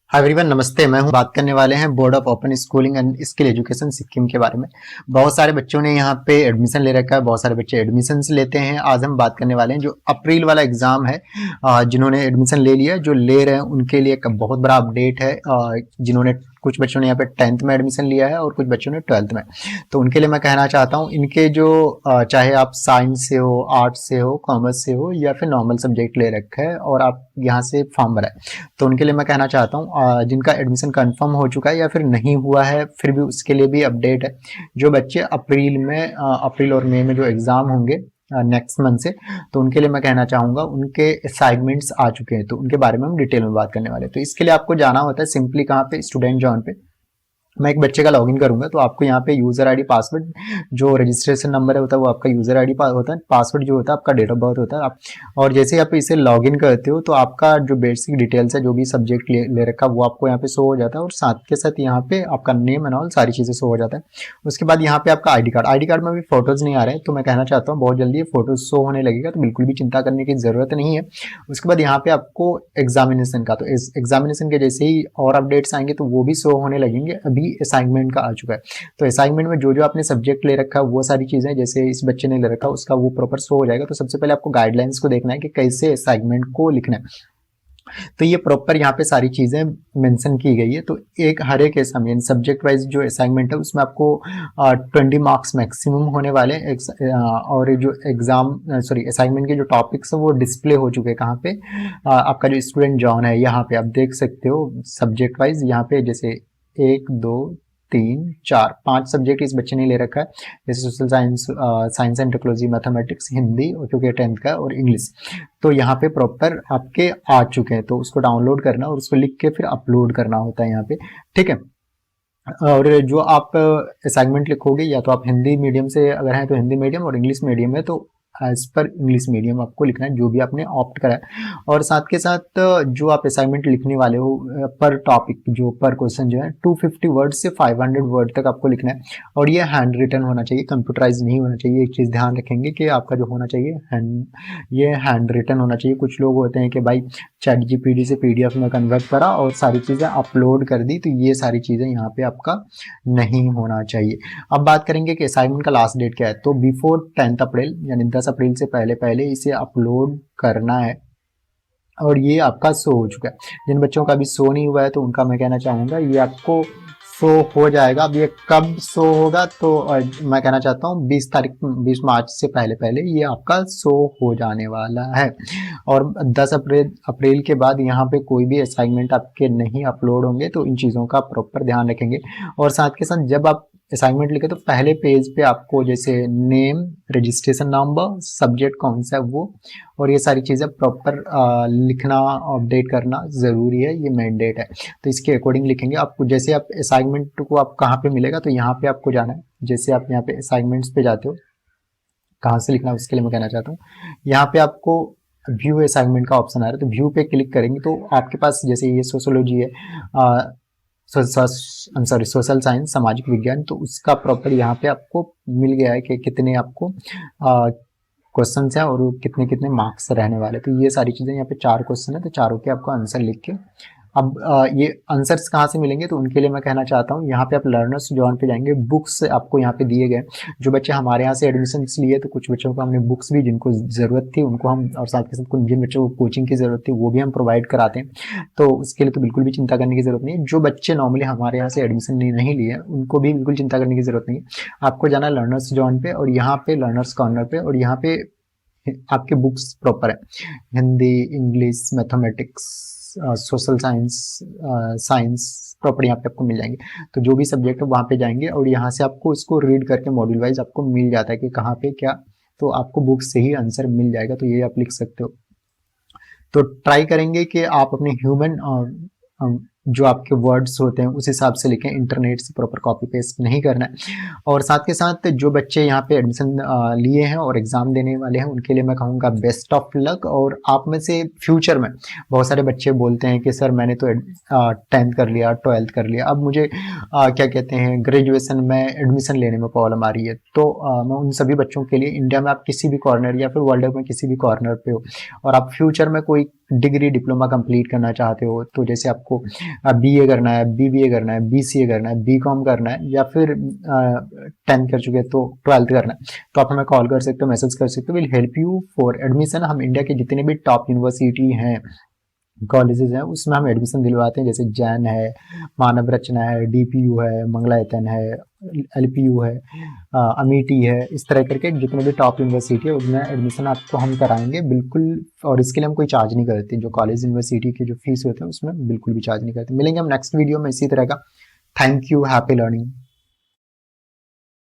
Hi everyone, नमस्ते। मैं हूं बात करने वाले हैं board of open schooling and skill education Sikkim के बारे में। बहुत सारे बच्चों ने यहां पे एडमिशन ले रखा है, बहुत सारे बच्चे एडमिशन्स लेते हैं। आज हम बात करने वाले हैं जो अप्रैल वाला एग्जाम है। जिन्होंने एडमिशन ले लिया, जो ले रहे हैं उनके लिए एक बहुत बड़ा अपडेट है। जिन्होंने कुछ बच्चों ने यहाँ पे 10th में एडमिशन लिया है और कुछ बच्चों ने 12th में। तो उनके लिए मैं कहना चाहता हूँ, इनके जो चाहे आप साइंस से हो, आर्ट्स से हो, कॉमर्स से हो या फिर नॉर्मल सब्जेक्ट ले रखा है और आप यहाँ से फॉर्म भरा है, तो उनके लिए मैं कहना चाहता हूँ जिनका एडमिशन कंफर्म हो चुका है या फिर नहीं हुआ है, फिर भी उसके लिए भी अपडेट है। जो बच्चे अप्रैल और मई में जो एग्जाम होंगे नेक्स्ट मंथ से, तो उनके लिए मैं कहना चाहूंगा उनके असाइनमेंट्स आ चुके हैं, तो उनके बारे में हम डिटेल में बात करने वाले हैं। तो इसके लिए आपको जाना होता है सिंपली कहाँ पे, स्टूडेंट जॉन पे। मैं एक बच्चे का लॉगिन करूंगा, तो आपको यहाँ पे यूजर आईडी पासवर्ड, जो रजिस्ट्रेशन नंबर होता है वो आपका यूजर आईडी होता है, पासवर्ड जो होता है आपका डेट ऑफ बर्थ होता है। आप और जैसे ही आप इसे लॉगिन करते हो तो आपका जो बेसिक डिटेल्स है, जो भी सब्जेक्ट ले रखा है वो आपको यहाँ पे शो हो जाता है, और साथ के साथ यहाँ पे आपका नेम एंड ऑल सारी चीजें शो हो जाता है। उसके बाद यहाँ पे आपका आईडी कार्ड में भी फोटोज नहीं आ रहे हैं, तो मैं कहना चाहता हूँ बहुत जल्दी ये फोटोज शो होने लगेगा, तो बिल्कुल भी चिंता करने की जरूरत नहीं है। उसके बाद यहाँ पे आपको एग्जामिनेशन का, तो इस एग्जामिनेशन के जैसे ही और अपडेट्स आएंगे तो वो भी शो होने लगेंगे। अभी असाइनमेंट का आ चुका है, तो असाइनमेंट में जो जो आपने सब्जेक्ट ले रखा है वो सारी चीजें, जैसे इस बच्चे ने ले रखा है उसका वो प्रॉपर शो हो जाएगा। तो सबसे पहले आपको गाइडलाइंस को देखना है कि कैसे असाइनमेंट को लिखना है, तो ये प्रॉपर यहाँ पे सारी चीजें मेंशन की गई है। तो एक हर एक असाइनमेंट सब्जेक्ट वाइज जो असाइनमेंट है उसमें आपको 20 मार्क्स मैक्सिमम होने वाले हैं। और जो असाइनमेंट के जो टॉपिक्स है वो डिस्प्ले हो चुके हैं कहाँ पे, आपका जो स्टूडेंट जॉन है यहाँ पे आप देख सकते हो सब्जेक्ट वाइज। यहाँ पे जैसे 1 2 3 4 5 सब्जेक्ट इस बच्चे ने ले रखा है, जैसे social science, science and technology, mathematics, Hindi और क्योंकि 10th का, और इंग्लिश। तो यहाँ पे प्रॉपर आपके आ चुके हैं, तो उसको डाउनलोड करना और उसको लिख के फिर अपलोड करना होता है यहाँ पे। ठीक है। और जो आप असाइनमेंट लिखोगे, या तो आप हिंदी मीडियम से अगर हैं तो हिंदी मीडियम, और इंग्लिश मीडियम है तो एज पर इंग्लिश मीडियम आपको लिखना है, जो भी आपने ऑप्ट करा है। और साथ के साथ जो आप असाइनमेंट लिखने वाले हो पर टॉपिक, जो पर क्वेश्चन जो है 250 वर्ड से 500 वर्ड तक आपको लिखना है। और ये हैंड रिटन होना चाहिए, कंप्यूटराइज नहीं होना चाहिए। एक चीज़ ध्यान रखेंगे कि आपका जो होना चाहिए ये हैंड रिटन होना चाहिए। कुछ लोग होते हैं कि भाई चैट जीपीटी से पीडीएफ में कन्वर्ट करा और सारी चीज़ें अपलोड कर दी, तो ये सारी चीज़ें यहाँ पे आपका नहीं होना चाहिए। अब बात करेंगे कि असाइनमेंट का लास्ट डेट क्या है, तो बिफोर 10th अप्रैल यानी 10 अप्रैल से पहले पहले इसे अपलोड करना है, और ये आपका शो हो चुका है। जिन बच्चों का अभी शो नहीं हुआ है तो उनका मैं कहना चाहूँगा ये आपको शो हो जाएगा। अब ये कब शो होगा, तो मैं कहना चाहता हूँ 20 मार्च से पहले पहले ये आपका शो हो जाने वाला है। और 10 अप्रैल के बाद यहाँ पे कोई भी असाइनमेंट आपके नहीं अपलोड होंगे, तो इन चीज़ों का प्रॉपर ध्यान रखेंगे। और साथ के साथ जब आप असाइनमेंट लिखे तो पहले पेज पे आपको जैसे नेम, रजिस्ट्रेशन नंबर, सब्जेक्ट कौन सा है वो, और ये सारी चीज़ें प्रॉपर लिखना, अपडेट करना ज़रूरी है, ये मैंडेट है। तो इसके अकॉर्डिंग लिखेंगे। आपको जैसे आप असाइनमेंट को आप कहाँ पे मिलेगा, तो यहाँ पे आपको जाना है। जैसे आप यहाँ पे असाइनमेंट्स पे जाते हो, कहाँ से लिखना है उसके लिए मैं कहना चाहता हूँ, यहाँ पे आपको व्यू असाइनमेंट का ऑप्शन आ रहा है, तो व्यू पे क्लिक करेंगे तो आपके पास जैसे ये सोशोलॉजी है, सोशल साइंस, सामाजिक विज्ञान, तो उसका प्रॉपर यहाँ पे आपको मिल गया है कि कितने आपको क्वेश्चन हैं और कितने कितने मार्क्स रहने वाले। तो ये सारी चीज़ें, यहाँ पे 4 क्वेश्चन है, तो चारों के आपको आंसर लिख के अब ये आंसर्स कहाँ से मिलेंगे, तो उनके लिए मैं कहना चाहता हूँ यहाँ पे आप लर्नर्स जॉन पे जाएंगे। बुक्स आपको यहाँ पे दिए गए, जो बच्चे हमारे यहाँ से एडमिशन लिए, तो कुछ बच्चों को हमने बुक्स भी, जिनको ज़रूरत थी उनको हम, और साथ के साथ जिन बच्चों को कोचिंग की ज़रूरत थी वो भी हम प्रोवाइड कराते हैं। तो उसके लिए तो बिल्कुल भी चिंता करने की ज़रूरत नहीं है। जो बच्चे नॉर्मली हमारे यहाँ से एडमिशन नहीं लिए उनको भी बिल्कुल चिंता करने की ज़रूरत नहीं है। आपको जाना है लर्नर्स जॉन पे, और यहाँ पे लर्नर्स कॉर्नर पे, और यहाँ पे आपके बुक्स प्रॉपर है, Hindi, English, mathematics, social science, science proper यहाँ पे आपको मिल जाएंगे। तो जो भी सब्जेक्ट है वहाँ पे जाएंगे, और यहाँ से आपको इसको रीड करके मॉड्यूल वाइज आपको मिल जाता है कि कहाँ पे क्या, तो आपको बुक से ही आंसर मिल जाएगा, तो ये आप लिख सकते हो। तो ट्राई करेंगे कि आप अपने ह्यूमन जो आपके वर्ड्स होते हैं उस हिसाब से लिखें, इंटरनेट से प्रॉपर कॉपी पेस्ट नहीं करना है। और साथ के साथ जो बच्चे यहाँ पे एडमिशन लिए हैं और एग्ज़ाम देने वाले हैं उनके लिए मैं कहूँगा बेस्ट ऑफ लक। और आप में से फ्यूचर में बहुत सारे बच्चे बोलते हैं कि सर मैंने तो 10th कर लिया, 12th कर लिया, अब मुझे क्या कहते हैं ग्रेजुएशन में एडमिशन लेने में प्रॉब्लम आ रही है। तो मैं उन सभी बच्चों के लिए, इंडिया में आप किसी भी कॉर्नर या फिर वर्ल्ड में किसी भी कॉर्नर पे हो और आप फ्यूचर में कोई डिग्री डिप्लोमा कंप्लीट करना चाहते हो, तो जैसे आपको बीए करना है, बीबीए करना है, बीसीए करना है, बीकॉम करना है, या फिर 10th कर चुके हैं तो 12th करना है, तो आप हमें कॉल कर सकते हो, मैसेज कर सकते हो। Will help you for admission. हम इंडिया के जितने भी टॉप यूनिवर्सिटी हैं, कॉलेजेस हैं, उसमें हम एडमिशन दिलवाते हैं, जैसे जैन है, मानव रचना है, डीपीयू है, मंगलायतन है, एलपीयू है, अमिटी है, इस तरह करके जितने भी टॉप यूनिवर्सिटी है उनमें एडमिशन आपको हम कराएंगे बिल्कुल। और इसके लिए हम कोई चार्ज नहीं करते, जो कॉलेज यूनिवर्सिटी के जो फीस होते हैं उसमें बिल्कुल भी चार्ज नहीं करते। मिलेंगे हम नेक्स्ट वीडियो में इसी तरह का। Thank you, happy learning.